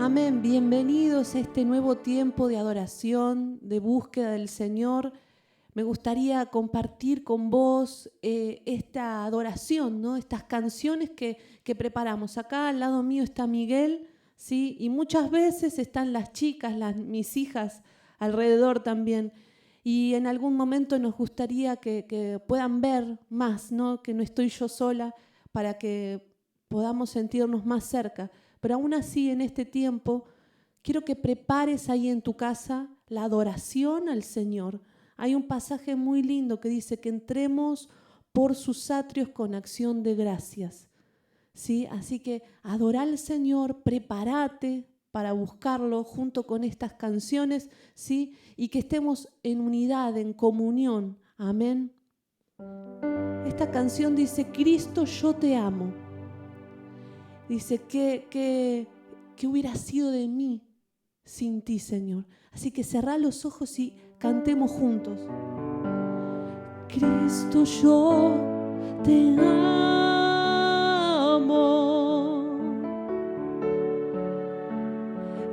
Amén. Bienvenidos a este nuevo tiempo de adoración, de búsqueda del Señor. Me gustaría compartir con vos esta adoración, ¿no? Estas canciones que preparamos. Acá al lado mío está Miguel, ¿sí? Y muchas veces están las chicas, mis hijas alrededor también. Y en algún momento nos gustaría que puedan ver más, ¿no? Que no estoy yo sola, para que podamos sentirnos más cerca. Pero aún así, en este tiempo, quiero que prepares ahí en tu casa la adoración al Señor. Hay un pasaje muy lindo que dice que entremos por sus atrios con acción de gracias, ¿sí? Así que adora al Señor, prepárate para buscarlo junto con estas canciones, ¿sí? Y que estemos en unidad, en comunión. Amén. Esta canción dice: Cristo, yo te amo. Dice que hubiera sido de mí sin ti, Señor. Así que cerrá los ojos y cantemos juntos. Cristo, yo te amo.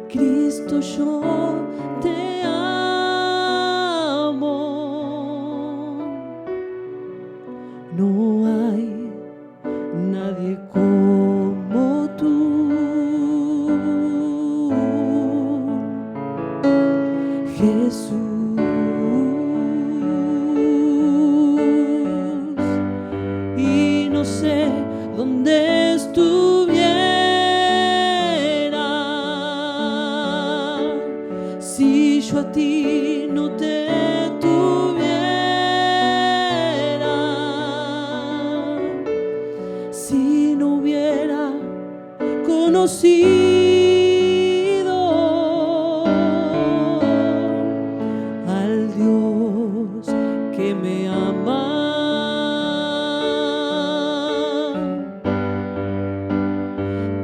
Cristo, yo te amo. No hay nadie como tú, Jesús. Y no sé dónde estuviera si yo a ti no te tuviera, si no hubiera conocido al Dios que me ama.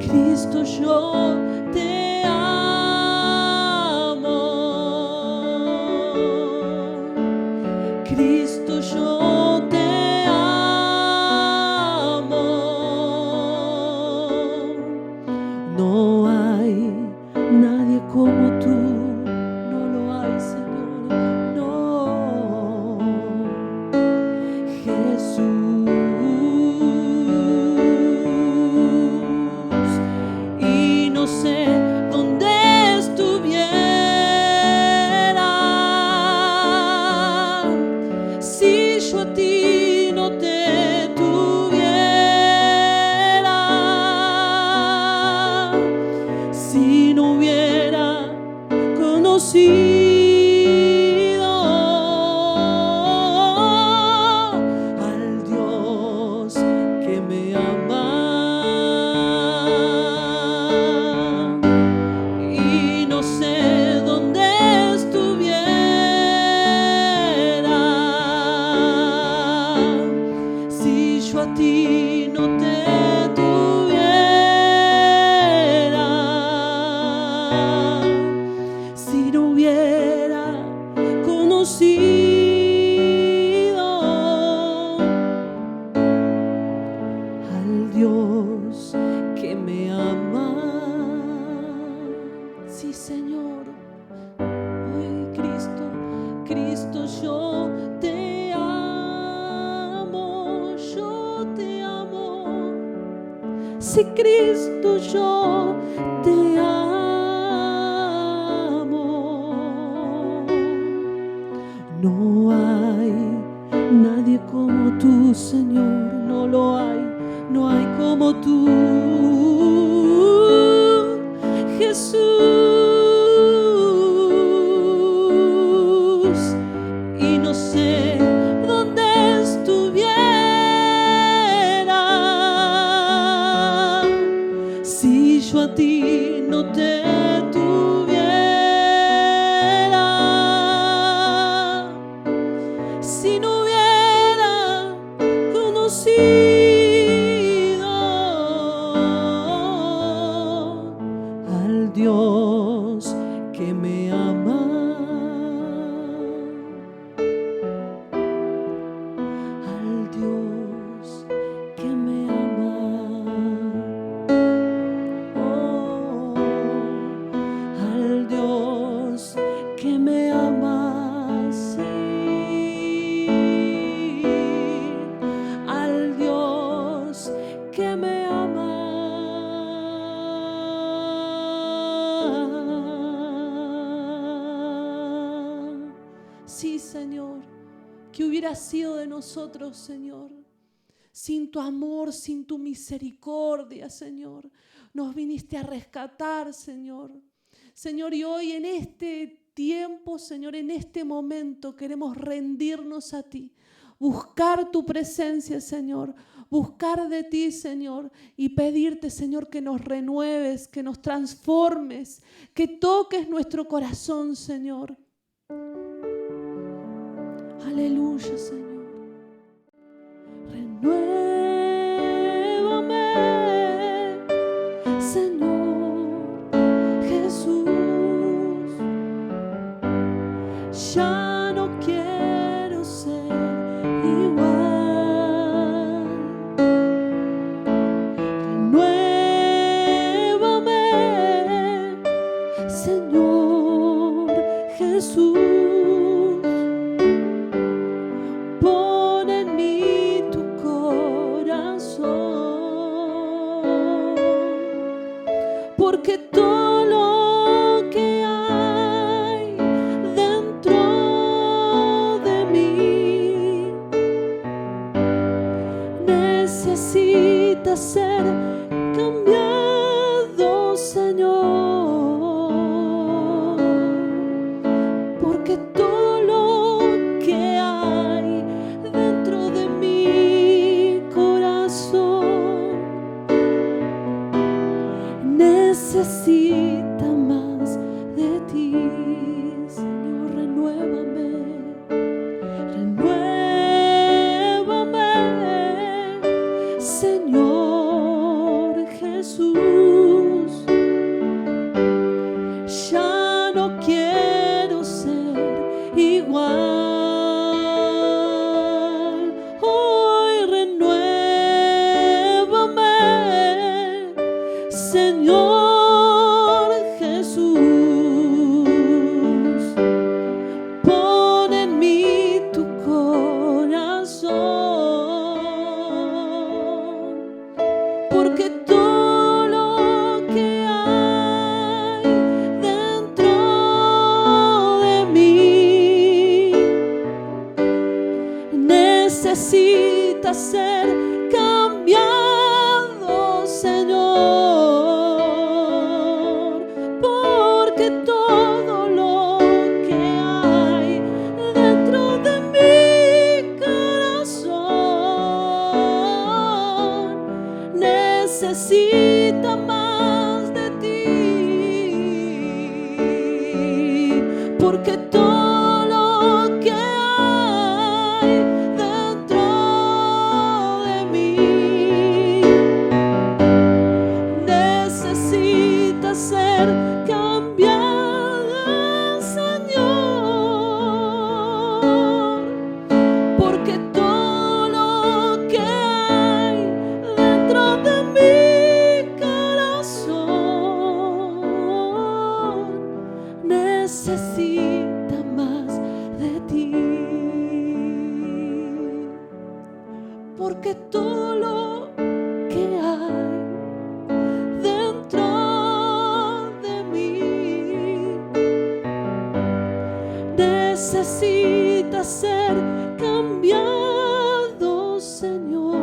Cristo, yo te amo. Cristo, yo te amo. No hay nadie como tú, no lo hay, Señor, no. Jesús. Y no sé dónde estuviera si yo a ti no te tuviera, si no hubiera conocido al Dios que me ama. Y no sé dónde estuviera si yo a ti no te tuviera, si no hubiera conocido al Dios que me ama. Sí, Señor. Ay, Cristo, Cristo, yo te amo, yo te amo. Sí, Cristo, yo te amo. No hay nadie como tú, Señor, no lo hay, no hay como tú, Jesús. Y no sé dónde estuviera si yo a ti no te tuviera, si no hubiera conocido al Dios que me ama, al Dios que me ama. Oh. Señor. ¿Qué hubiera sido de nosotros, Señor? Sin tu amor, sin tu misericordia, Señor. Nos viniste a rescatar, Señor. Señor, y hoy en este tiempo, Señor, en este momento queremos rendirnos a ti. Buscar tu presencia, Señor. Buscar de ti, Señor. Y pedirte, Señor, que nos renueves, que nos transformes, que toques nuestro corazón, Señor. Aleluya, Señor. Renuévame, Señor Jesús. Ya no quiero ser igual. Renuévame, Señor Jesús. Pon en mí tu corazón, porque todo lo que hay dentro de mí necesita ser cambiado, Señor, porque todo lo que hay dentro de mi corazón necesita más de ti. Señor, renuévame, renuévame, Señor Jesús. Ya no quiero ser igual. Hoy renuévame, Señor Jesús. Pon en mí tu corazón, porque todo lo que hay dentro de mí necesita ser cambiado, Señor, porque todo lo que hay dentro de mi corazón necesita más de ti, porque todo lo que hay dentro de mí necesita ser cambiada, Señor, porque todo lo que hay dentro de mi corazón necesita más de ti, porque todo lo que hay dentro de mí necesita ser cambiado, Señor,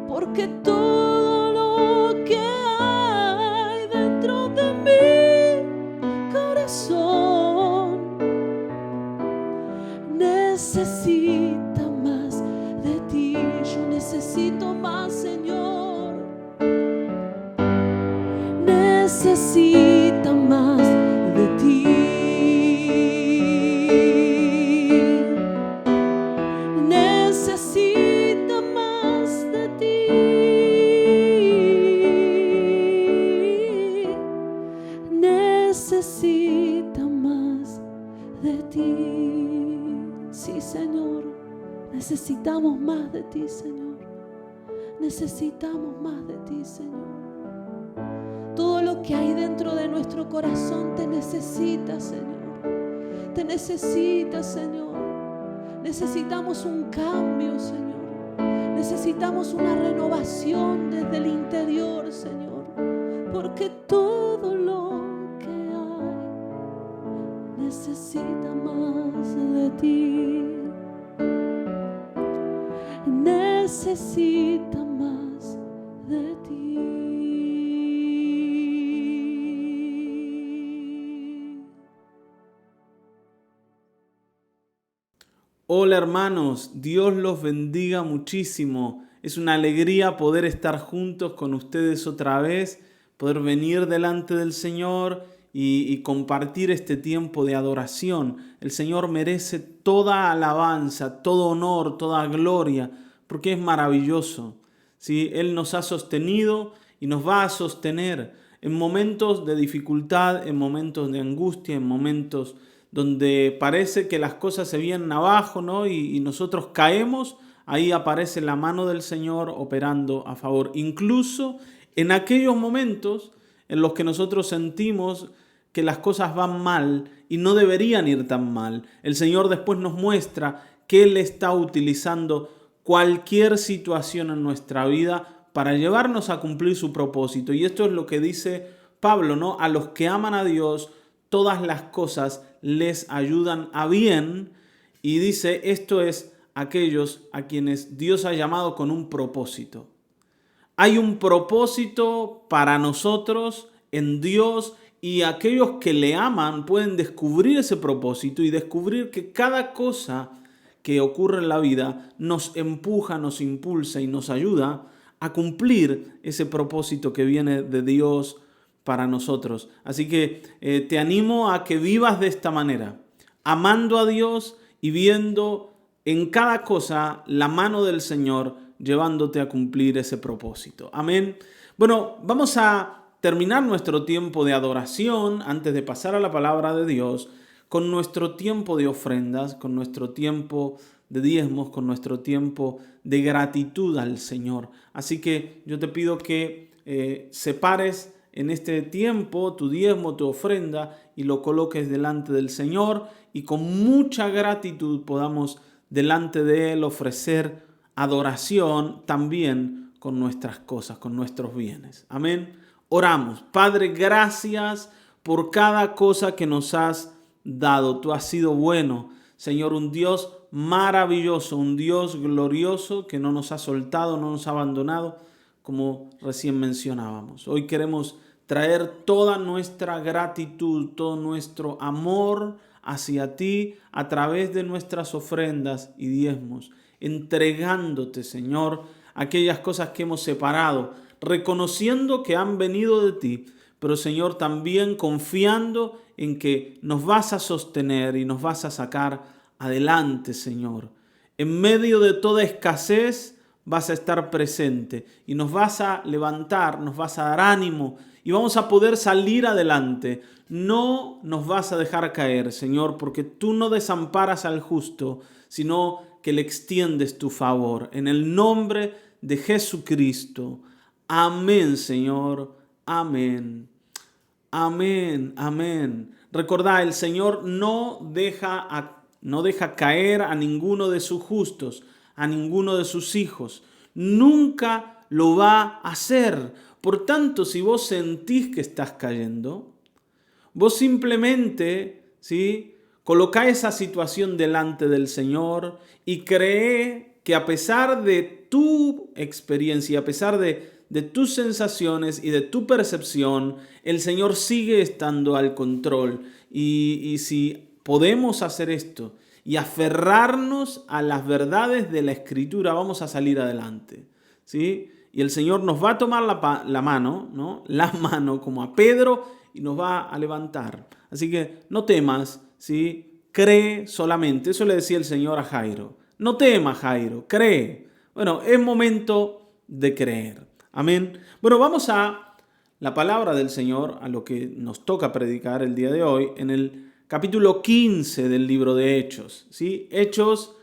porque todo lo que hay dentro de mi corazón necesita más de ti. Yo necesito más, Señor. Necesita más de ti. Necesita más de ti. Necesita más de ti. Sí, Señor, necesitamos más de ti, Señor. Necesitamos más de ti, Señor. Todo lo que hay dentro de nuestro corazón te necesita, Señor. Te necesita, Señor. Necesitamos un cambio, Señor. Necesitamos una renovación desde el interior, Señor. Porque todo lo que hay necesita más de ti. Necesita más de ti. Hola hermanos, Dios los bendiga muchísimo. Es una alegría poder estar juntos con ustedes otra vez, poder venir delante del Señor y compartir este tiempo de adoración. El Señor merece toda alabanza, todo honor, toda gloria, porque es maravilloso. ¿Sí? Él nos ha sostenido y nos va a sostener en momentos de dificultad, en momentos de angustia, en momentos donde parece que las cosas se vienen abajo, ¿no? Y nosotros caemos. Ahí aparece la mano del Señor operando a favor. Incluso en aquellos momentos en los que nosotros sentimos que las cosas van mal y no deberían ir tan mal, el Señor después nos muestra que Él está utilizando cualquier situación en nuestra vida para llevarnos a cumplir su propósito. Y esto es lo que dice Pablo, ¿no? A los que aman a Dios, todas las cosas les ayudan a bien. Y dice, esto es aquellos a quienes Dios ha llamado con un propósito. Hay un propósito para nosotros en Dios y aquellos que le aman pueden descubrir ese propósito y descubrir que cada cosa que ocurre en la vida nos empuja, nos impulsa y nos ayuda a cumplir ese propósito que viene de Dios para nosotros. Así que te animo a que vivas de esta manera, amando a Dios y viendo en cada cosa la mano del Señor llevándote a cumplir ese propósito. Amén. Bueno, vamos a terminar nuestro tiempo de adoración antes de pasar a la palabra de Dios con nuestro tiempo de ofrendas, con nuestro tiempo de diezmos, con nuestro tiempo de gratitud al Señor. Así que yo te pido que separes en este tiempo tu diezmo, tu ofrenda y lo coloques delante del Señor y con mucha gratitud podamos delante de Él ofrecer adoración también con nuestras cosas, con nuestros bienes. Amén. Oramos. Padre, gracias por cada cosa que nos has dado. Tú has sido bueno, Señor, un Dios maravilloso, un Dios glorioso que no nos ha soltado, no nos ha abandonado, como recién mencionábamos. Hoy queremos traer toda nuestra gratitud, todo nuestro amor hacia ti a través de nuestras ofrendas y diezmos, entregándote, Señor, aquellas cosas que hemos separado, reconociendo que han venido de ti, pero Señor, también confiando en que nos vas a sostener y nos vas a sacar adelante, Señor. En medio de toda escasez vas a estar presente y nos vas a levantar, nos vas a dar ánimo y vamos a poder salir adelante. No nos vas a dejar caer, Señor, porque tú no desamparas al justo, sino que le extiendes tu favor. En el nombre de Jesucristo. Amén, Señor. Amén. Amén. Amén. Recordad, el Señor no deja caer a ninguno de sus justos, a ninguno de sus hijos. Nunca lo va a hacer. Por tanto, si vos sentís que estás cayendo, vos simplemente, ¿sí?, colocá esa situación delante del Señor y cree que a pesar de tu experiencia, a pesar de tus sensaciones y de tu percepción, el Señor sigue estando al control. Y si podemos hacer esto y aferrarnos a las verdades de la Escritura, vamos a salir adelante, ¿sí? Y el Señor nos va a tomar la mano, ¿no? La mano como a Pedro y nos va a levantar. Así que no temas, ¿sí? Cree solamente. Eso le decía el Señor a Jairo. No temas, Jairo, cree. Bueno, es momento de creer. Amén. Bueno, vamos a la palabra del Señor, a lo que nos toca predicar el día de hoy, en el capítulo 15 del libro de Hechos, ¿sí? Hechos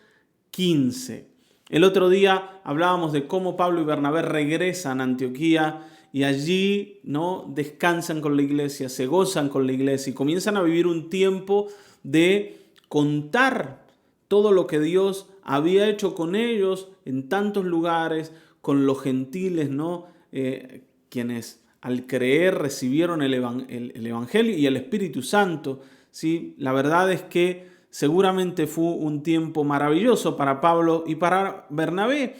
15. El otro día hablábamos de cómo Pablo y Bernabé regresan a Antioquía y allí, ¿no?, descansan con la iglesia, se gozan con la iglesia y comienzan a vivir un tiempo de contar todo lo que Dios había hecho con ellos en tantos lugares, con los gentiles, ¿no? Quienes al creer recibieron el Evangelio y el Espíritu Santo, ¿sí? La verdad es que seguramente fue un tiempo maravilloso para Pablo y para Bernabé,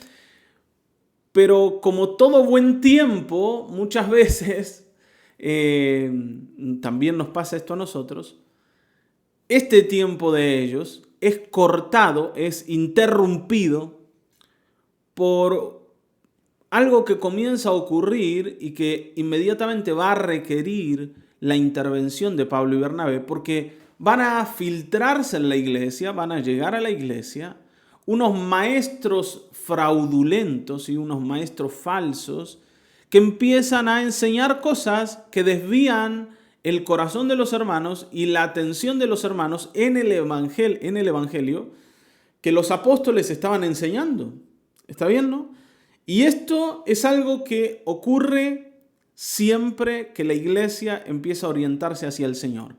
pero como todo buen tiempo, muchas veces también nos pasa esto a nosotros. Este tiempo de ellos es cortado, es interrumpido por algo que comienza a ocurrir y que inmediatamente va a requerir la intervención de Pablo y Bernabé, porque van a filtrarse en la iglesia, van a llegar a la iglesia unos maestros fraudulentos y unos maestros falsos que empiezan a enseñar cosas que desvían el corazón de los hermanos y la atención de los hermanos en el evangelio que los apóstoles estaban enseñando. ¿Está bien, no? Y esto es algo que ocurre siempre que la iglesia empieza a orientarse hacia el Señor.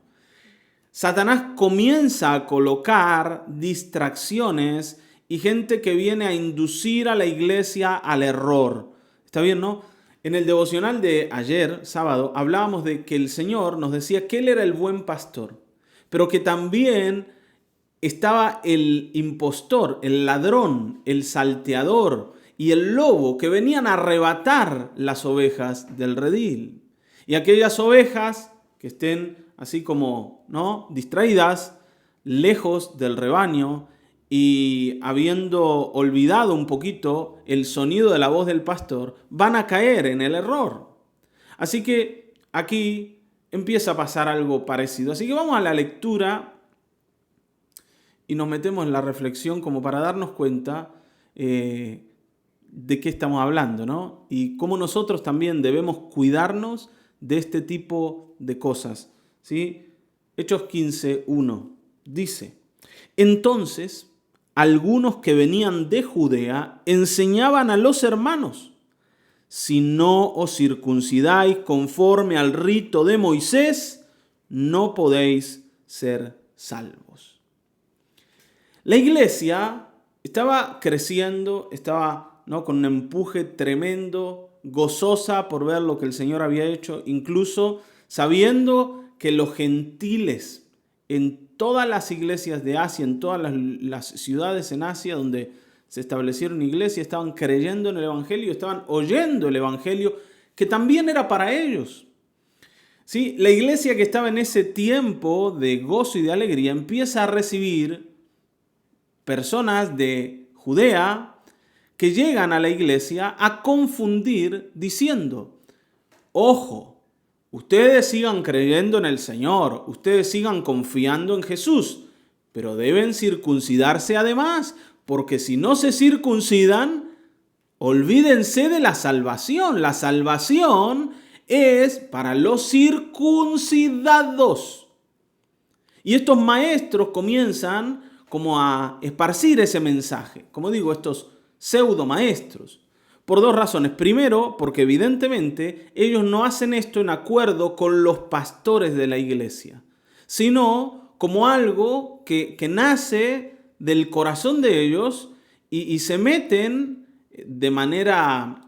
Satanás comienza a colocar distracciones y gente que viene a inducir a la iglesia al error. ¿Está bien, no? En el devocional de ayer, sábado, hablábamos de que el Señor nos decía que Él era el buen pastor, pero que también estaba el impostor, el ladrón, el salteador y el lobo que venían a arrebatar las ovejas del redil. Y aquellas ovejas que estén así como, ¿no?, distraídas, lejos del rebaño y habiendo olvidado un poquito el sonido de la voz del pastor, van a caer en el error. Así que aquí empieza a pasar algo parecido. Así que vamos a la lectura y nos metemos en la reflexión como para darnos cuenta de qué estamos hablando, ¿no? Y cómo nosotros también debemos cuidarnos de este tipo de cosas, ¿sí? Hechos 15:1 dice: entonces algunos que venían de Judea enseñaban a los hermanos: si no os circuncidáis conforme al rito de Moisés, no podéis ser salvos. La iglesia estaba creciendo, estaba, ¿no?, con un empuje tremendo, gozosa por ver lo que el Señor había hecho, incluso sabiendo que los gentiles en todas las iglesias de Asia, en todas las ciudades en Asia donde se establecieron iglesias, estaban creyendo en el Evangelio, estaban oyendo el Evangelio, que también era para ellos. ¿Sí? La iglesia que estaba en ese tiempo de gozo y de alegría empieza a recibir personas de Judea que llegan a la iglesia a confundir diciendo: ojo, ustedes sigan creyendo en el Señor, ustedes sigan confiando en Jesús, pero deben circuncidarse además, porque si no se circuncidan, olvídense de la salvación. La salvación es para los circuncidados. Y estos maestros comienzan como a esparcir ese mensaje. Como digo, estos pseudo maestros. Por dos razones. Primero, porque evidentemente ellos no hacen esto en acuerdo con los pastores de la iglesia, sino como algo que nace del corazón de ellos y se meten de manera,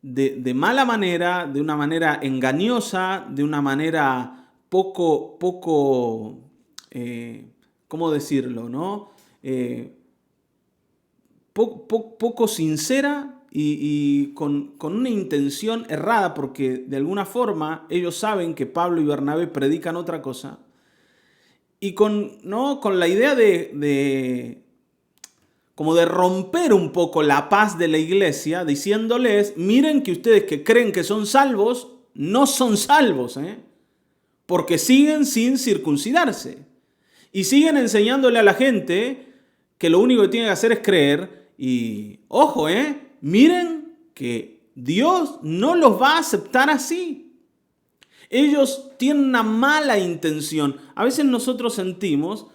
de mala manera, de una manera engañosa, de una manera poco, ¿cómo decirlo?, ¿no? Poco sincera y con una intención errada, porque de alguna forma ellos saben que Pablo y Bernabé predican otra cosa, y con la idea como de romper un poco la paz de la iglesia, diciéndoles: miren que ustedes que creen que son salvos, no son salvos, porque siguen sin circuncidarse. Y siguen enseñándole a la gente que lo único que tiene que hacer es creer. Y ojo, miren que Dios no los va a aceptar así. Ellos tienen una mala intención. A veces nosotros sentimos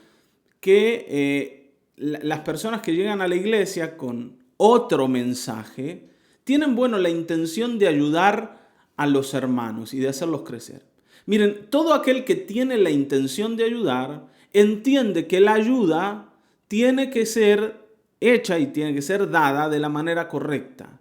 que las personas que llegan a la iglesia con otro mensaje tienen, la intención de ayudar a los hermanos y de hacerlos crecer. Miren, todo aquel que tiene la intención de ayudar entiende que la ayuda tiene que ser hecha y tiene que ser dada de la manera correcta.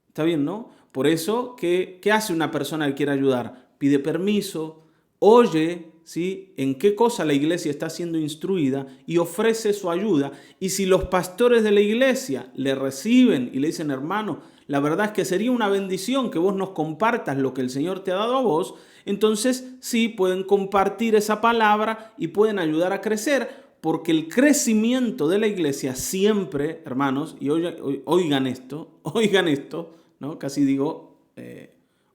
¿Está bien, no? Por eso, ¿qué hace una persona que quiere ayudar? Pide permiso, oye, ¿sí?, en qué cosa la iglesia está siendo instruida y ofrece su ayuda. Y si los pastores de la iglesia le reciben y le dicen, hermano, la verdad es que sería una bendición que vos nos compartas lo que el Señor te ha dado a vos, entonces sí pueden compartir esa palabra y pueden ayudar a crecer, porque el crecimiento de la iglesia siempre, hermanos, y oigan esto, ¿no? Casi digo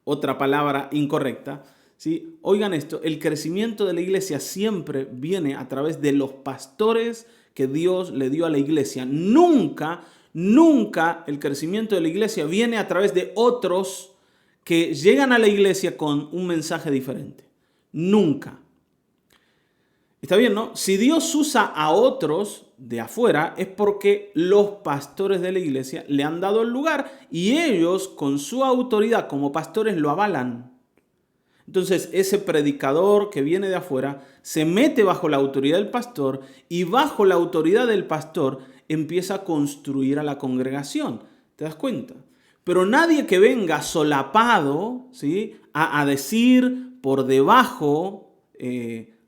otra palabra incorrecta, ¿sí? Oigan esto, el crecimiento de la iglesia siempre viene a través de los pastores que Dios le dio a la iglesia. Nunca el crecimiento de la iglesia viene a través de otros que llegan a la iglesia con un mensaje diferente. Nunca. Está bien, ¿no? Si Dios usa a otros de afuera es porque los pastores de la iglesia le han dado el lugar y ellos con su autoridad como pastores lo avalan. Entonces ese predicador que viene de afuera se mete bajo la autoridad del pastor y bajo la autoridad del pastor empieza a construir a la congregación. ¿Te das cuenta? Pero nadie que venga solapado, ¿sí?, a decir por debajo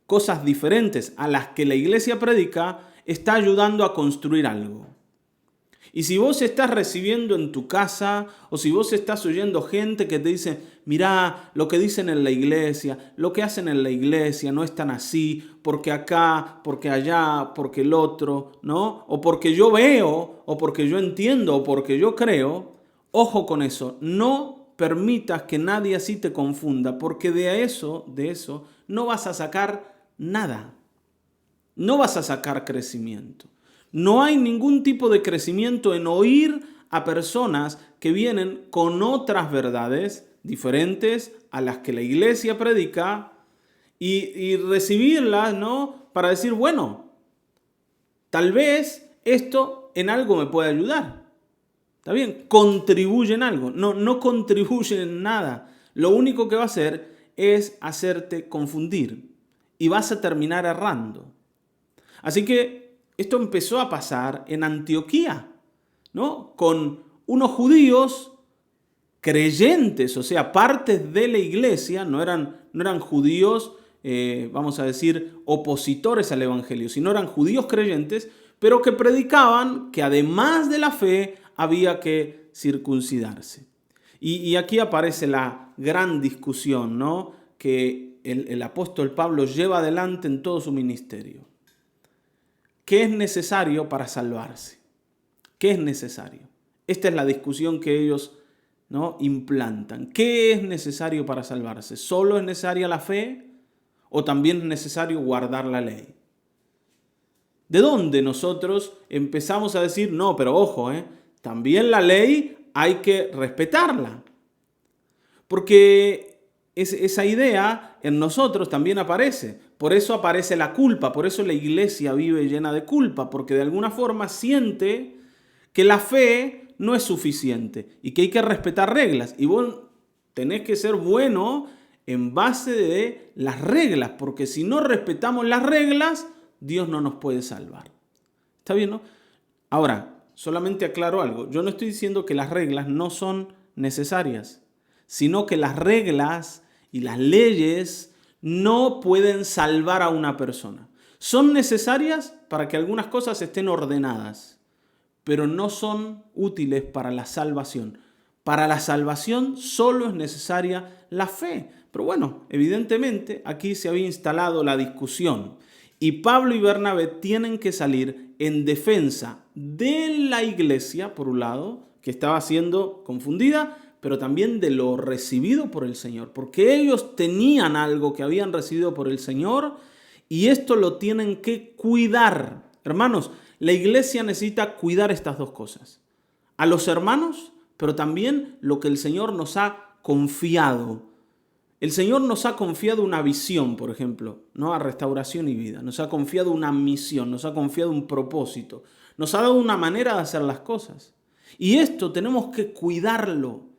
cosas diferentes a las que la iglesia predica, está ayudando a construir algo. Y si vos estás recibiendo en tu casa o si vos estás oyendo gente que te dice, mirá, lo que dicen en la iglesia, lo que hacen en la iglesia no es tan así, porque acá, porque allá, porque el otro, ¿no? O porque yo veo, o porque yo entiendo, o porque yo creo, ojo con eso, no permitas que nadie así te confunda, porque de eso no vas a sacar nada. No vas a sacar crecimiento. No hay ningún tipo de crecimiento en oír a personas que vienen con otras verdades diferentes a las que la iglesia predica y recibirlas, ¿no?, para decir, bueno, tal vez esto en algo me puede ayudar. ¿Está bien? Contribuye en algo. No contribuye en nada. Lo único que va a hacer es hacerte confundir y vas a terminar errando. Así que esto empezó a pasar en Antioquía, ¿no?, con unos judíos creyentes, o sea, partes de la iglesia, no eran judíos, vamos a decir, opositores al evangelio, sino eran judíos creyentes, pero que predicaban que además de la fe había que circuncidarse. Y aquí aparece la gran discusión, ¿no?, que el apóstol Pablo lleva adelante en todo su ministerio. ¿Qué es necesario para salvarse? ¿Qué es necesario? Esta es la discusión que ellos, ¿no?, implantan. ¿Qué es necesario para salvarse? ¿Solo es necesaria la fe o también es necesario guardar la ley? ¿De dónde nosotros empezamos a decir, no, pero ojo, también la ley hay que respetarla? Porque esa idea en nosotros también aparece. Por eso aparece la culpa, por eso la iglesia vive llena de culpa, porque de alguna forma siente que la fe no es suficiente y que hay que respetar reglas. Y vos tenés que ser bueno en base de las reglas, porque si no respetamos las reglas, Dios no nos puede salvar. ¿Está bien, no? Ahora, solamente aclaro algo. Yo no estoy diciendo que las reglas no son necesarias, sino que las reglas y las leyes no pueden salvar a una persona. Son necesarias para que algunas cosas estén ordenadas, pero no son útiles para la salvación. Para la salvación solo es necesaria la fe. Pero bueno, evidentemente aquí se había instalado la discusión y Pablo y Bernabé tienen que salir en defensa de la iglesia, por un lado, que estaba siendo confundida, pero también de lo recibido por el Señor, porque ellos tenían algo que habían recibido por el Señor y esto lo tienen que cuidar. Hermanos, la iglesia necesita cuidar estas dos cosas. A los hermanos, pero también lo que el Señor nos ha confiado. El Señor nos ha confiado una visión, por ejemplo, ¿no?, a Restauración y Vida. Nos ha confiado una misión, nos ha confiado un propósito. Nos ha dado una manera de hacer las cosas. Y esto tenemos que cuidarlo.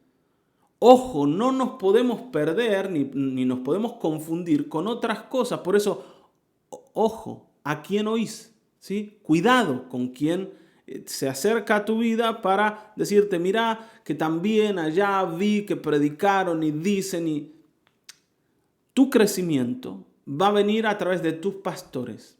Ojo, no nos podemos perder ni nos podemos confundir con otras cosas. Por eso, ojo, ¿a quién oís? ¿Sí? Cuidado con quién se acerca a tu vida para decirte, mira, que también allá vi que predicaron y dicen. tu crecimiento va a venir a través de tus pastores.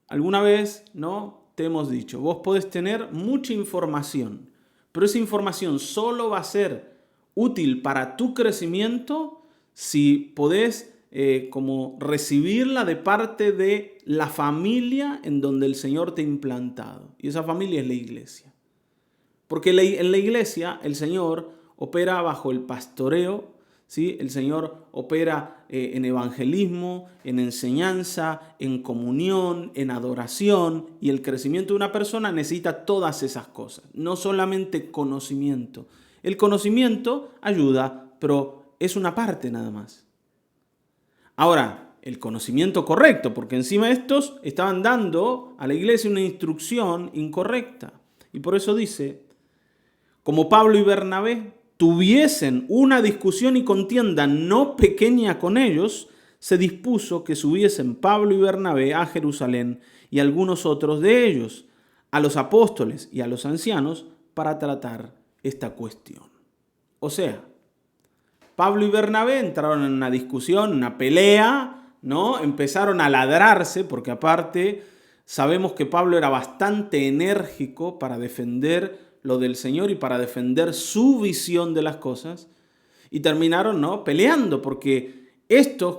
Alguna vez, ¿no? Te hemos dicho, vos podés tener mucha información, pero esa información solo va a ser útil para tu crecimiento si podés como recibirla de parte de la familia en donde el Señor te ha implantado. Y esa familia es la iglesia. Porque en la iglesia el Señor opera bajo el pastoreo, ¿sí? El Señor opera en evangelismo, en enseñanza, en comunión, en adoración, y el crecimiento de una persona necesita todas esas cosas, no solamente conocimiento. El conocimiento ayuda, pero es una parte nada más. Ahora, el conocimiento correcto, porque encima estos estaban dando a la iglesia una instrucción incorrecta. Y por eso dice, como Pablo y Bernabé tuviesen una discusión y contienda no pequeña con ellos, se dispuso que subiesen Pablo y Bernabé a Jerusalén y algunos otros de ellos, a los apóstoles y a los ancianos, para tratar esta cuestión. O sea, Pablo y Bernabé entraron en una discusión, una pelea, ¿no? Empezaron a ladrarse, porque aparte sabemos que Pablo era bastante enérgico para defender lo del Señor y para defender su visión de las cosas, y terminaron, ¿no?, peleando, porque estos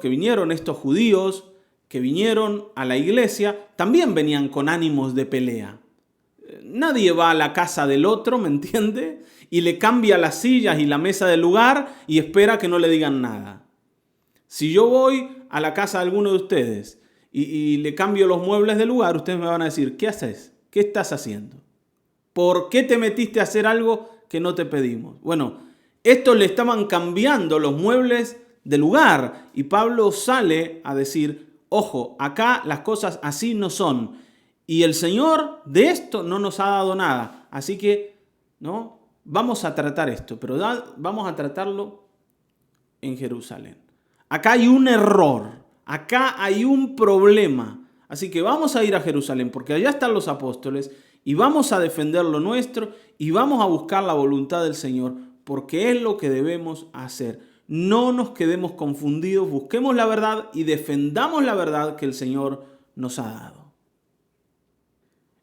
judíos que vinieron a la iglesia, también venían con ánimos de pelea. Nadie va a la casa del otro, ¿me entiende?, y le cambia las sillas y la mesa del lugar y espera que no le digan nada. Si yo voy a la casa de alguno de ustedes y le cambio los muebles del lugar, ustedes me van a decir, ¿qué haces? ¿Qué estás haciendo? ¿Por qué te metiste a hacer algo que no te pedimos? Bueno, estos le estaban cambiando los muebles de lugar y Pablo sale a decir, ojo, acá las cosas así no son y el Señor de esto no nos ha dado nada. Así que, ¿no?, vamos a tratar esto, pero vamos a tratarlo en Jerusalén. Acá hay un error, acá hay un problema. Así que vamos a ir a Jerusalén porque allá están los apóstoles y vamos a defender lo nuestro y vamos a buscar la voluntad del Señor porque es lo que debemos hacer. No nos quedemos confundidos, busquemos la verdad y defendamos la verdad que el Señor nos ha dado.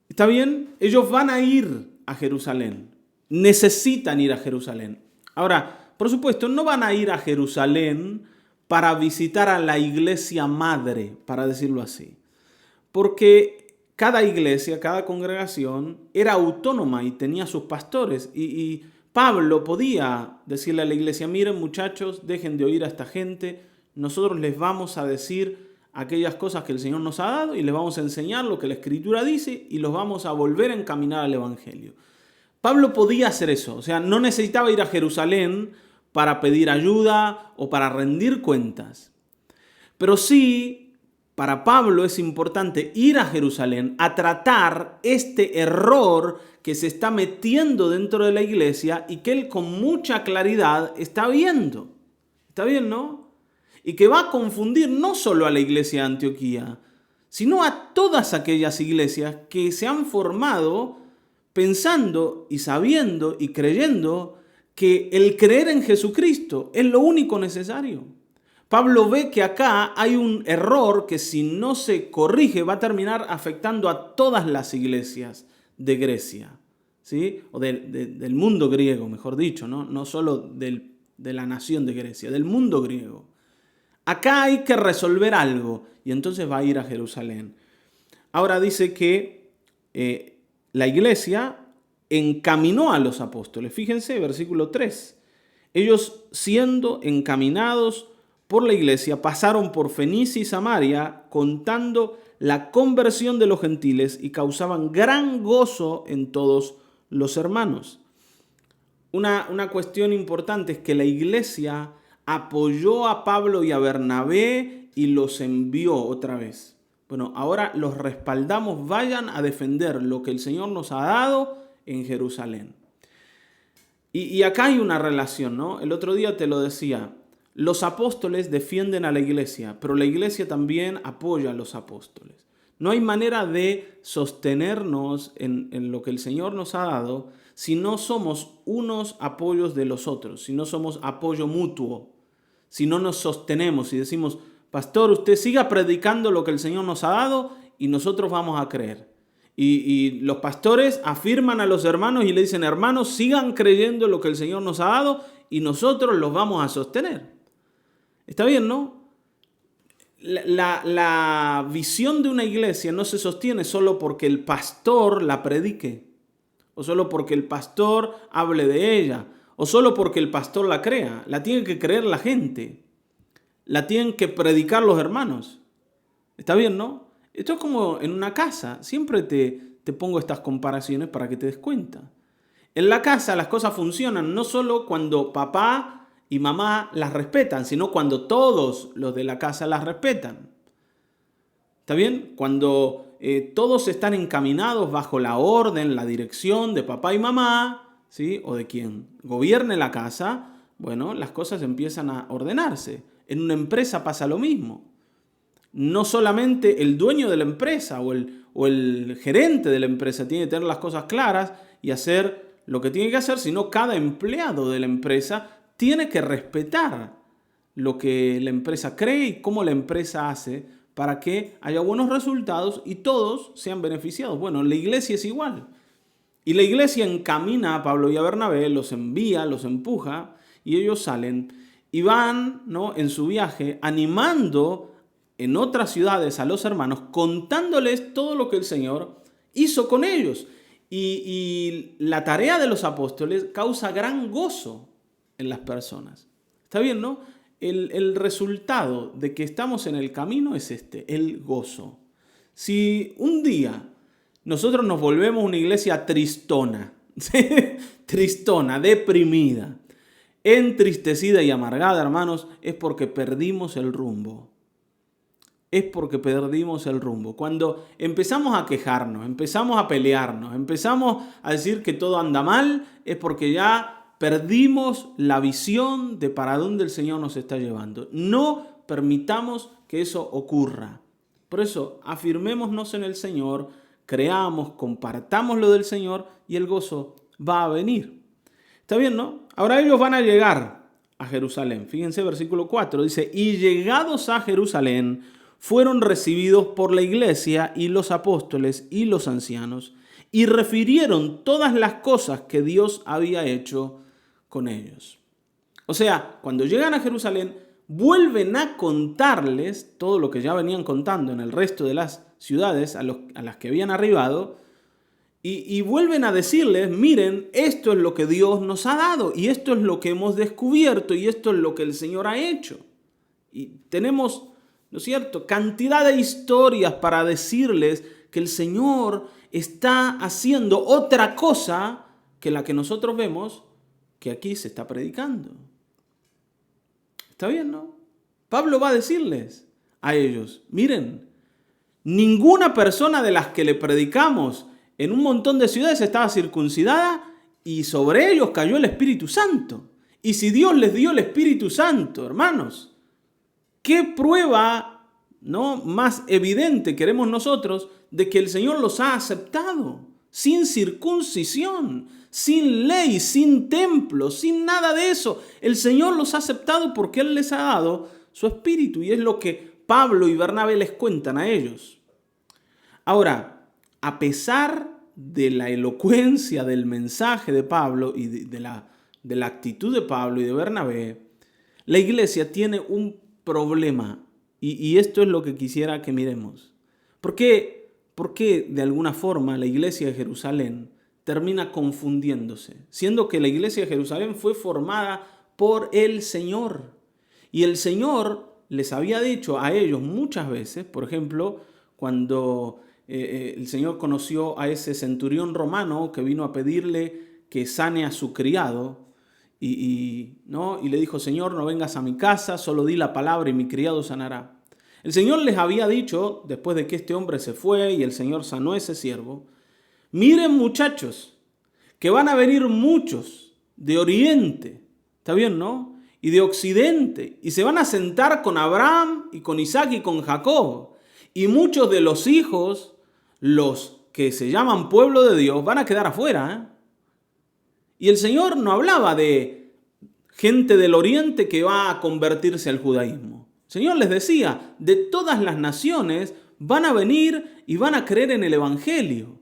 ¿Está bien? Ellos van a ir a Jerusalén. Necesitan ir a Jerusalén. Ahora, por supuesto, no van a ir a Jerusalén para visitar a la iglesia madre, para decirlo así. Porque cada iglesia, cada congregación era autónoma y tenía sus pastores. Y Pablo podía decirle a la iglesia, miren muchachos, dejen de oír a esta gente, nosotros les vamos a decir aquellas cosas que el Señor nos ha dado y les vamos a enseñar lo que la Escritura dice y los vamos a volver a encaminar al Evangelio. Pablo podía hacer eso, o sea, no necesitaba ir a Jerusalén para pedir ayuda o para rendir cuentas. Pero sí, para Pablo es importante ir a Jerusalén a tratar este error que se está metiendo dentro de la iglesia y que él con mucha claridad está viendo. ¿Está bien, no? Y que va a confundir no solo a la iglesia de Antioquía, sino a todas aquellas iglesias que se han formado pensando y sabiendo y creyendo que el creer en Jesucristo es lo único necesario. Pablo ve que acá hay un error que si no se corrige va a terminar afectando a todas las iglesias de Grecia, ¿sí? O del mundo griego, mejor dicho, no solo de la nación de Grecia, del mundo griego. Acá hay que resolver algo y entonces va a ir a Jerusalén. Ahora dice que la iglesia encaminó a los apóstoles. Fíjense, versículo 3. Ellos siendo encaminados por la iglesia pasaron por Fenicia y Samaria contando la conversión de los gentiles y causaban gran gozo en todos los hermanos. Una cuestión importante es que la iglesia apoyó a Pablo y a Bernabé y los envió otra vez. Bueno, ahora los respaldamos, vayan a defender lo que el Señor nos ha dado en Jerusalén. Y acá hay una relación, ¿no? El otro día te lo decía, los apóstoles defienden a la iglesia, pero la iglesia también apoya a los apóstoles. No hay manera de sostenernos en lo que el Señor nos ha dado si no somos unos apoyos de los otros, si no somos apoyo mutuo. si no nos sostenemos y decimos, pastor, usted siga predicando lo que el Señor nos ha dado y nosotros vamos a creer. Y los pastores afirman a los hermanos y le dicen, hermanos, sigan creyendo lo que el Señor nos ha dado y nosotros los vamos a sostener. Está bien, ¿no? La visión de una iglesia no se sostiene solo porque el pastor la predique, o solo porque el pastor hable de ella, o solo porque el pastor la crea. La tiene que creer la gente. La tienen que predicar los hermanos. ¿Está bien, no? Esto es como en una casa. Siempre te pongo estas comparaciones para que te des cuenta. En la casa las cosas funcionan no solo cuando papá y mamá las respetan, sino cuando todos los de la casa las respetan. ¿Está bien? Cuando todos están encaminados bajo la orden, la dirección de papá y mamá, ¿sí? O de quien gobierne la casa, bueno, las cosas empiezan a ordenarse. En una empresa pasa lo mismo. No solamente el dueño de la empresa o el gerente de la empresa tiene que tener las cosas claras y hacer lo que tiene que hacer, sino cada empleado de la empresa tiene que respetar lo que la empresa cree y cómo la empresa hace para que haya buenos resultados y todos sean beneficiados. Bueno, la iglesia es igual. Y la iglesia encamina a Pablo y a Bernabé, los envía, los empuja y ellos salen y van, ¿no?, en su viaje animando en otras ciudades a los hermanos, contándoles todo lo que el Señor hizo con ellos. Y la tarea de los apóstoles causa gran gozo en las personas. ¿Está bien, no? El resultado de que estamos en el camino es el gozo. Si un día nosotros nos volvemos una iglesia tristona, tristona, deprimida, entristecida y amargada, hermanos, es porque perdimos el rumbo. Es porque perdimos el rumbo. Cuando empezamos a quejarnos, empezamos a pelearnos, empezamos a decir que todo anda mal, es porque ya perdimos la visión de para dónde el Señor nos está llevando. No permitamos que eso ocurra. Por eso, afirmémonos en el Señor, creamos, compartamos lo del Señor y el gozo va a venir. ¿Está bien, no? Ahora ellos van a llegar a Jerusalén. Fíjense, versículo 4, dice, y llegados a Jerusalén, fueron recibidos por la iglesia y los apóstoles y los ancianos, y refirieron todas las cosas que Dios había hecho con ellos. O sea, cuando llegan a Jerusalén, vuelven a contarles todo lo que ya venían contando en el resto de las ciudades a las que habían arribado, y vuelven a decirles, miren, esto es lo que Dios nos ha dado, y esto es lo que hemos descubierto, y esto es lo que el Señor ha hecho. Y tenemos, ¿no es cierto?, cantidad de historias para decirles que el Señor está haciendo otra cosa que la que nosotros vemos que aquí se está predicando. ¿Está bien, no? Pablo va a decirles a ellos, miren, ninguna persona de las que le predicamos en un montón de ciudades estaba circuncidada y sobre ellos cayó el Espíritu Santo. Y si Dios les dio el Espíritu Santo, hermanos, ¿qué prueba, no, más evidente queremos nosotros de que el Señor los ha aceptado? Sin circuncisión, sin ley, sin templo, sin nada de eso. El Señor los ha aceptado porque Él les ha dado su Espíritu y es lo que Pablo y Bernabé les cuentan a ellos. Ahora, a pesar de la elocuencia del mensaje de Pablo y de la actitud de Pablo y de Bernabé, la iglesia tiene un problema y esto es lo que quisiera que miremos. ¿Por qué de alguna forma la iglesia de Jerusalén termina confundiéndose? Siendo que la iglesia de Jerusalén fue formada por el Señor. Y el Señor les había dicho a ellos muchas veces, por ejemplo, cuando el Señor conoció a ese centurión romano que vino a pedirle que sane a su criado y le dijo, Señor, no vengas a mi casa, solo di la palabra y mi criado sanará. El Señor les había dicho, después de que este hombre se fue y el Señor sanó a ese siervo, miren muchachos, que van a venir muchos de Oriente, ¿está bien, no? Y de Occidente, y se van a sentar con Abraham y con Isaac y con Jacob. Y muchos de los hijos, los que se llaman pueblo de Dios, van a quedar afuera, ¿eh? Y el Señor no hablaba de gente del oriente que va a convertirse al judaísmo. El Señor les decía, de todas las naciones van a venir y van a creer en el evangelio.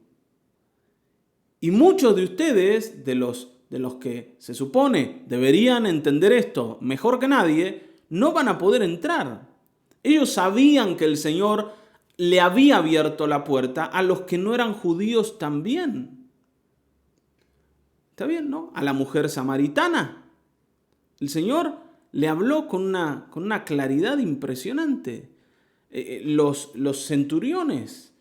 Y muchos de ustedes, de los que se supone deberían entender esto mejor que nadie, no van a poder entrar. Ellos sabían que el Señor le había abierto la puerta a los que no eran judíos también. ¿Está bien, no? A la mujer samaritana. El Señor le habló con una claridad impresionante. Los centuriones,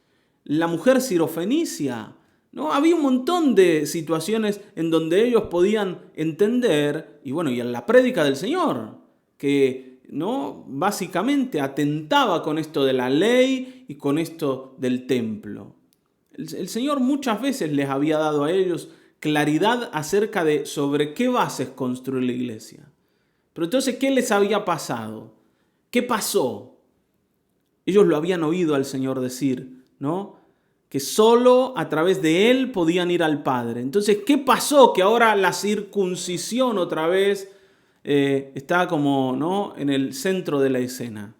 la mujer sirofenicia, ¿no? Había un montón de situaciones en donde ellos podían entender, y en la prédica del Señor, que ¿no? básicamente atentaba con esto de la ley y con esto del templo. El Señor muchas veces les había dado a ellos claridad acerca de sobre qué bases construir la iglesia. Pero entonces, ¿qué les había pasado? ¿Qué pasó? Ellos lo habían oído al Señor decir, ¿no? Que solo a través de Él podían ir al Padre. Entonces, ¿qué pasó? Que ahora la circuncisión otra vez está como, ¿no? en el centro de la escena.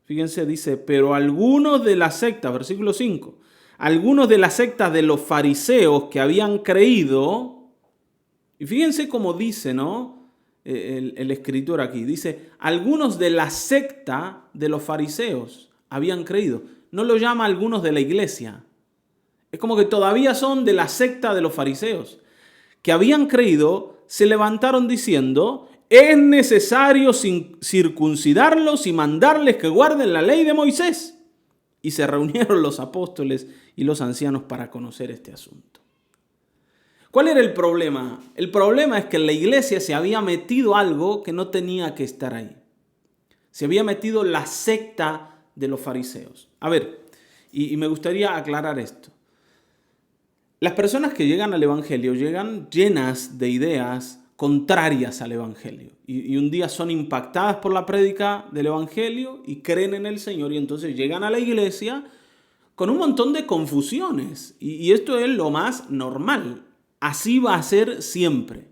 Fíjense, dice, pero algunos de la secta, versículo 5, algunos de la secta de los fariseos que habían creído, y fíjense cómo dice, ¿no? El escritor aquí, dice, algunos de la secta de los fariseos habían creído. No lo llama algunos de la iglesia. Es como que todavía son de la secta de los fariseos, que habían creído, se levantaron diciendo, es necesario circuncidarlos y mandarles que guarden la ley de Moisés. Y se reunieron los apóstoles y los ancianos para conocer este asunto. ¿Cuál era el problema? El problema es que en la iglesia se había metido algo que no tenía que estar ahí. Se había metido la secta de los fariseos. A ver, y me gustaría aclarar esto. Las personas que llegan al evangelio llegan llenas de ideas contrarias al evangelio. Y un día son impactadas por la prédica del evangelio y creen en el Señor y entonces llegan a la iglesia con un montón de confusiones. Y esto es lo más normal. Así va a ser siempre.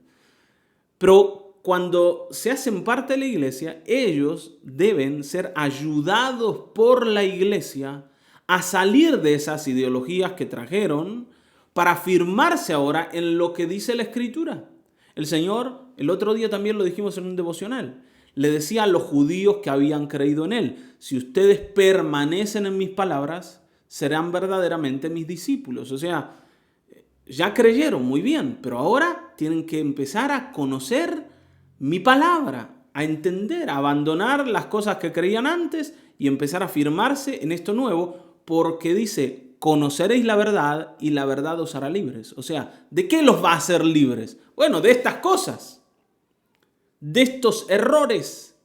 Pero cuando se hacen parte de la iglesia, ellos deben ser ayudados por la iglesia a salir de esas ideologías que trajeron para afirmarse ahora en lo que dice la Escritura. El Señor, el otro día también lo dijimos en un devocional, le decía a los judíos que habían creído en Él, si ustedes permanecen en mis palabras, serán verdaderamente mis discípulos. O sea, ya creyeron muy bien, pero ahora tienen que empezar a conocer mi palabra, a entender, a abandonar las cosas que creían antes y empezar a afirmarse en esto nuevo, porque dice, conoceréis la verdad y la verdad os hará libres. O sea, ¿de qué los va a hacer libres? Bueno, de estas cosas, de estos errores,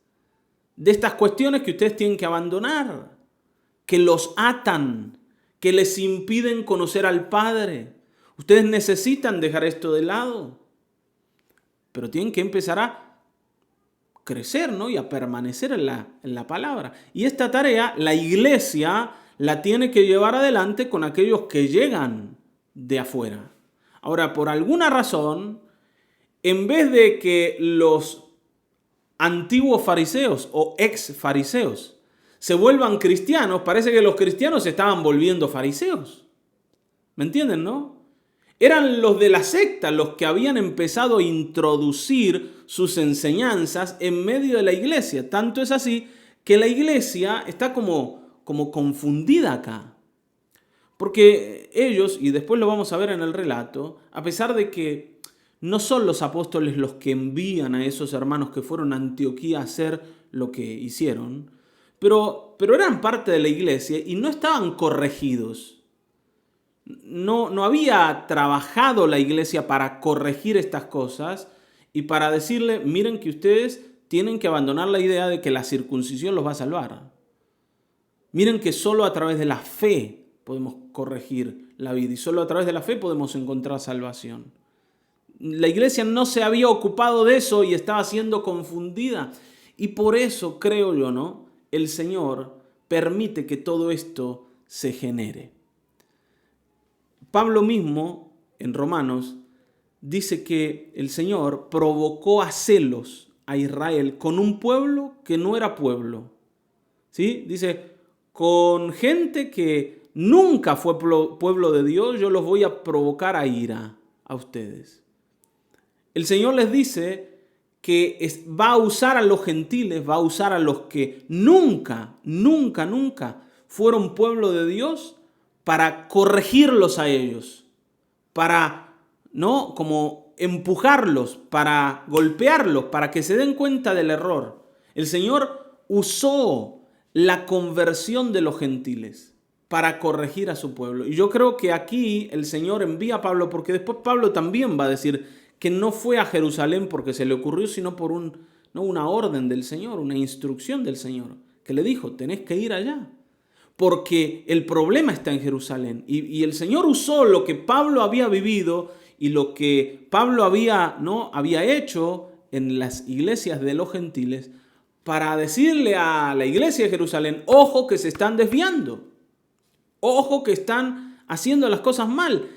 de estas cuestiones que ustedes tienen que abandonar, que los atan, que les impiden conocer al Padre. Ustedes necesitan dejar esto de lado, pero tienen que empezar a crecer, ¿no? Y a permanecer en la palabra. Y esta tarea, la iglesia la tiene que llevar adelante con aquellos que llegan de afuera. Ahora, por alguna razón, en vez de que los antiguos fariseos o ex fariseos se vuelvan cristianos, parece que los cristianos se estaban volviendo fariseos. ¿Me entienden, no? Eran los de la secta los que habían empezado a introducir sus enseñanzas en medio de la iglesia. Tanto es así que la iglesia está como confundida acá. Porque ellos, y después lo vamos a ver en el relato, a pesar de que no son los apóstoles los que envían a esos hermanos que fueron a Antioquía a hacer lo que hicieron, pero eran parte de la iglesia y no estaban corregidos. No había trabajado la iglesia para corregir estas cosas y para decirle, miren que ustedes tienen que abandonar la idea de que la circuncisión los va a salvar. Miren que solo a través de la fe podemos corregir la vida y solo a través de la fe podemos encontrar salvación. La iglesia no se había ocupado de eso y estaba siendo confundida. Y por eso, creo yo, ¿no? El Señor permite que todo esto se genere. Pablo mismo, en Romanos, dice que el Señor provocó a celos a Israel con un pueblo que no era pueblo. ¿Sí? Dice, con gente que nunca fue pueblo de Dios, yo los voy a provocar a ira a ustedes. El Señor les dice que va a usar a los gentiles, va a usar a los que nunca fueron pueblo de Dios para corregirlos a ellos, para, ¿no?, como empujarlos, para golpearlos, para que se den cuenta del error. El Señor usó la conversión de los gentiles para corregir a su pueblo. Y yo creo que aquí el Señor envía a Pablo, porque después Pablo también va a decir que no fue a Jerusalén porque se le ocurrió, sino por una orden del Señor, una instrucción del Señor, que le dijo, tenés que ir allá, porque el problema está en Jerusalén. Y el Señor usó lo que Pablo había vivido y lo que Pablo había hecho en las iglesias de los gentiles para decirle a la iglesia de Jerusalén, ojo que se están desviando, ojo que están haciendo las cosas mal,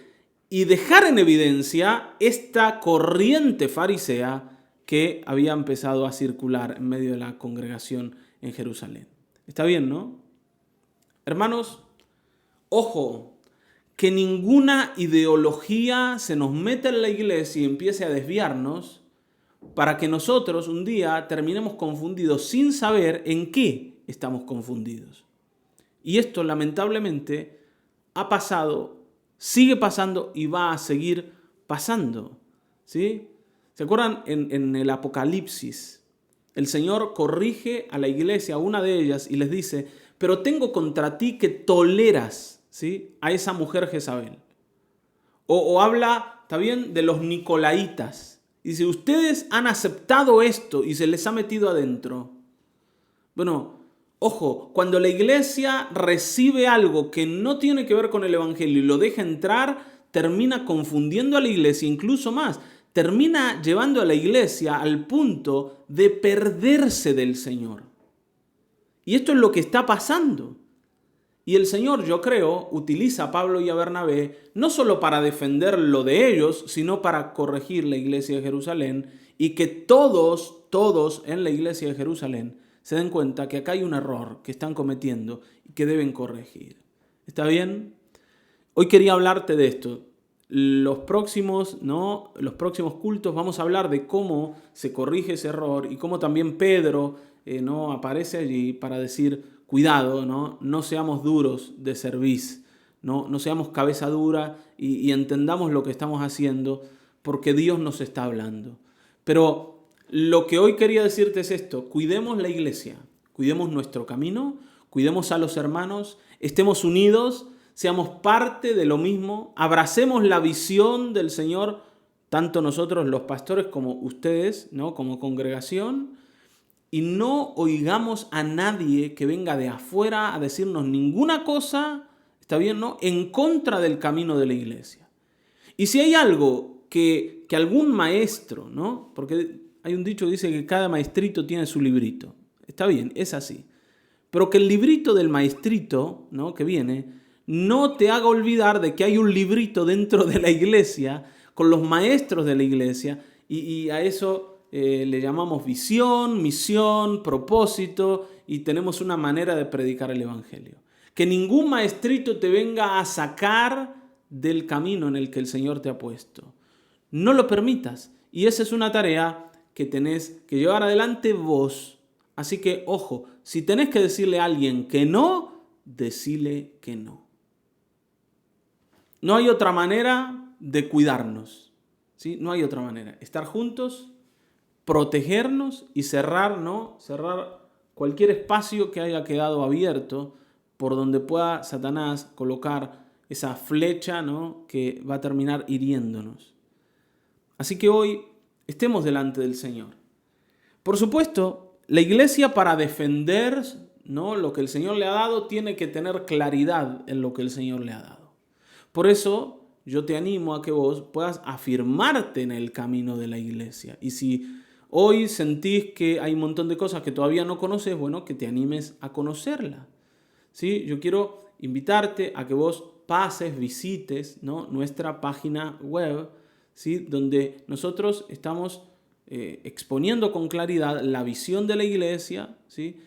y dejar en evidencia esta corriente farisea que había empezado a circular en medio de la congregación en Jerusalén. ¿Está bien, no? Hermanos, ojo, que ninguna ideología se nos meta en la iglesia y empiece a desviarnos para que nosotros un día terminemos confundidos sin saber en qué estamos confundidos. Y esto lamentablemente ha pasado, sigue pasando y va a seguir pasando. ¿Sí? ¿Se acuerdan en el Apocalipsis? El Señor corrige a la iglesia, a una de ellas, y les dice, pero tengo contra ti que toleras, ¿sí?, a esa mujer Jezabel. O habla, ¿está bien?, de los nicolaitas. Y dice, ustedes han aceptado esto y se les ha metido adentro. Bueno, ojo, cuando la iglesia recibe algo que no tiene que ver con el evangelio y lo deja entrar, termina confundiendo a la iglesia, incluso más, termina llevando a la iglesia al punto de perderse del Señor. Y esto es lo que está pasando. Y el Señor, yo creo, utiliza a Pablo y a Bernabé no solo para defender lo de ellos, sino para corregir la iglesia de Jerusalén y que todos en la iglesia de Jerusalén se den cuenta que acá hay un error que están cometiendo y que deben corregir. ¿Está bien? Hoy quería hablarte de esto. Los próximos cultos vamos a hablar de cómo se corrige ese error y cómo también Pedro aparece allí para decir, cuidado, no seamos duros de cerviz, no seamos cabeza dura y entendamos lo que estamos haciendo porque Dios nos está hablando. Pero lo que hoy quería decirte es esto, cuidemos la iglesia, cuidemos nuestro camino, cuidemos a los hermanos, estemos unidos, seamos parte de lo mismo, abracemos la visión del Señor, tanto nosotros los pastores como ustedes, como congregación, y no oigamos a nadie que venga de afuera a decirnos ninguna cosa, ¿está bien?, en contra del camino de la iglesia. Y si hay algo que algún maestro, porque hay un dicho que dice que cada maestrito tiene su librito. Está bien, es así. Pero que el librito del maestrito, que viene, no te haga olvidar de que hay un librito dentro de la iglesia con los maestros de la iglesia y a eso le llamamos visión, misión, propósito y tenemos una manera de predicar el evangelio. Que ningún maestrito te venga a sacar del camino en el que el Señor te ha puesto. No lo permitas y esa es una tarea que tenés que llevar adelante vos. Así que, ojo, si tenés que decirle a alguien que no, decile que no. No hay otra manera de cuidarnos, ¿sí? No hay otra manera. Estar juntos, protegernos y cerrar cualquier espacio que haya quedado abierto por donde pueda Satanás colocar esa flecha, que va a terminar hiriéndonos. Así que hoy estemos delante del Señor. Por supuesto, la iglesia para defender lo que el Señor le ha dado tiene que tener claridad en lo que el Señor le ha dado. Por eso yo te animo a que vos puedas afirmarte en el camino de la iglesia. Y si hoy sentís que hay un montón de cosas que todavía no conoces, bueno, que te animes a conocerla. ¿Sí? Yo quiero invitarte a que vos pases, visites nuestra página web, ¿sí? Donde nosotros estamos exponiendo con claridad la visión de la iglesia, ¿sí?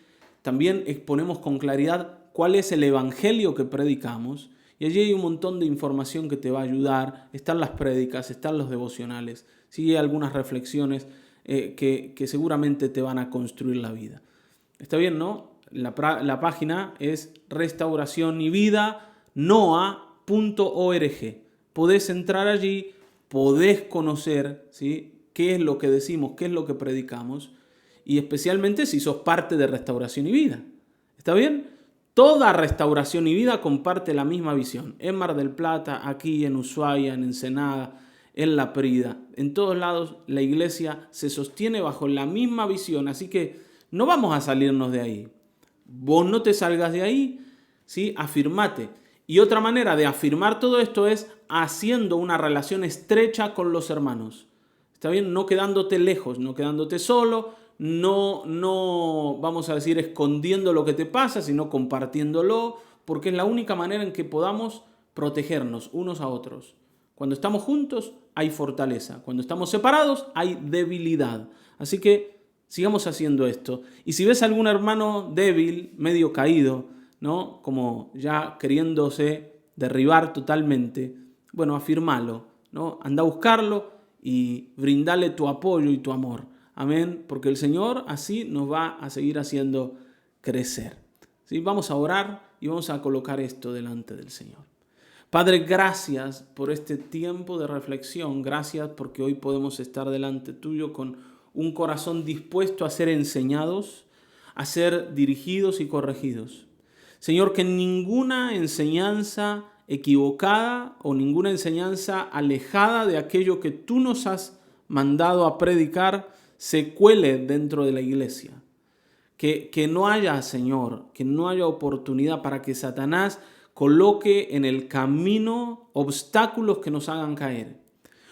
También exponemos con claridad cuál es el evangelio que predicamos, y allí hay un montón de información que te va a ayudar. Están las prédicas, están los devocionales, ¿sí? Hay algunas reflexiones que seguramente te van a construir la vida. Está bien, ¿no? La página es restauracionyvida.noa.org. Podés entrar allí, podés conocer, ¿sí?, qué es lo que decimos, qué es lo que predicamos, y especialmente si sos parte de Restauración y Vida. ¿Está bien? Toda Restauración y Vida comparte la misma visión. En Mar del Plata, aquí en Ushuaia, en Ensenada, en La Prida. En todos lados la iglesia se sostiene bajo la misma visión, así que no vamos a salirnos de ahí. Vos no te salgas de ahí, ¿sí? Afirmate. Y otra manera de afirmar todo esto es haciendo una relación estrecha con los hermanos. ¿Está bien? No quedándote lejos, no quedándote solo, no vamos a decir escondiendo lo que te pasa, sino compartiéndolo, porque es la única manera en que podamos protegernos unos a otros. Cuando estamos juntos hay fortaleza, cuando estamos separados hay debilidad. Así que sigamos haciendo esto. Y si ves a algún hermano débil, medio caído, ¿no?, como ya queriéndose derribar totalmente, bueno, afirmalo, ¿no? Anda a buscarlo y brindale tu apoyo y tu amor. Amén, porque el Señor así nos va a seguir haciendo crecer. ¿Sí? Vamos a orar y vamos a colocar esto delante del Señor. Padre, gracias por este tiempo de reflexión. Gracias porque hoy podemos estar delante tuyo con un corazón dispuesto a ser enseñados, a ser dirigidos y corregidos. Señor, que ninguna enseñanza equivocada o ninguna enseñanza alejada de aquello que tú nos has mandado a predicar se cuele dentro de la iglesia. Que no haya, Señor, que no haya oportunidad para que Satanás coloque en el camino obstáculos que nos hagan caer.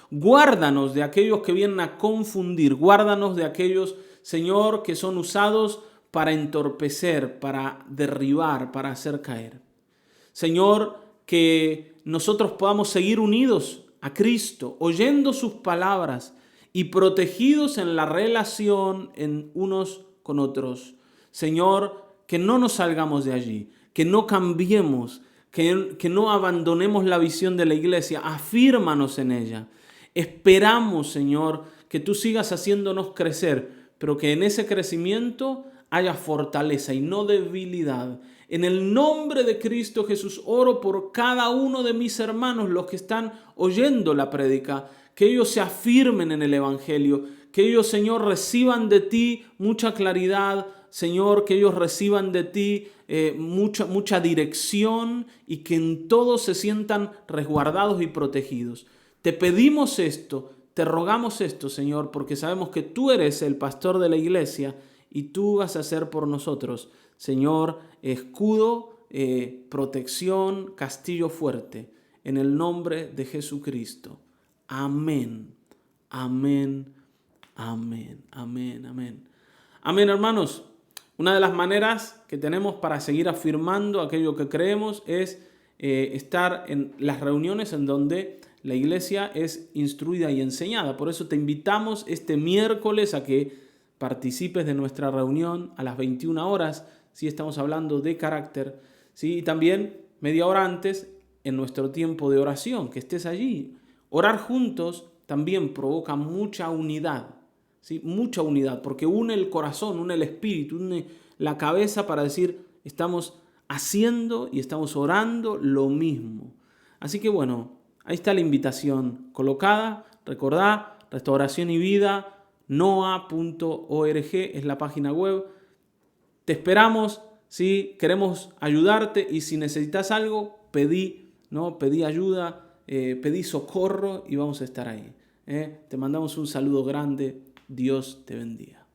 Guárdanos de aquellos que vienen a confundir, guárdanos de aquellos, Señor, que son usados para entorpecer, para derribar, para hacer caer. Señor, que nosotros podamos seguir unidos a Cristo, oyendo sus palabras y protegidos en la relación en unos con otros. Señor, que no nos salgamos de allí, que no cambiemos, que no abandonemos la visión de la iglesia, afírmanos en ella. Esperamos, Señor, que tú sigas haciéndonos crecer, pero que en ese crecimiento haya fortaleza y no debilidad. En el nombre de Cristo Jesús oro por cada uno de mis hermanos, los que están oyendo la prédica, que ellos se afirmen en el Evangelio, que ellos, Señor, reciban de ti mucha claridad, Señor, que ellos reciban de ti mucha dirección y que en todo se sientan resguardados y protegidos. Te pedimos esto, te rogamos esto, Señor, porque sabemos que tú eres el pastor de la iglesia y tú vas a ser por nosotros, Señor, escudo, protección, castillo fuerte, en el nombre de Jesucristo. Amén, amén, amén, amén, amén. Amén, hermanos. Una de las maneras que tenemos para seguir afirmando aquello que creemos es estar en las reuniones en donde la iglesia es instruida y enseñada. Por eso te invitamos este miércoles a que participes de nuestra reunión a las 21 horas. ¿Sí? Estamos hablando de carácter. ¿Sí? Y también media hora antes en nuestro tiempo de oración, que estés allí. Orar juntos también provoca mucha unidad. ¿Sí? Mucha unidad, porque une el corazón, une el espíritu, une la cabeza para decir, estamos haciendo y estamos orando lo mismo. Así que bueno, ahí está la invitación colocada. Recordá, Restauración y Vida, noa.org es la página web. Te esperamos, ¿sí? Queremos ayudarte y si necesitas algo, pedí ayuda, pedí socorro y vamos a estar ahí. Te mandamos un saludo grande. Dios te bendiga.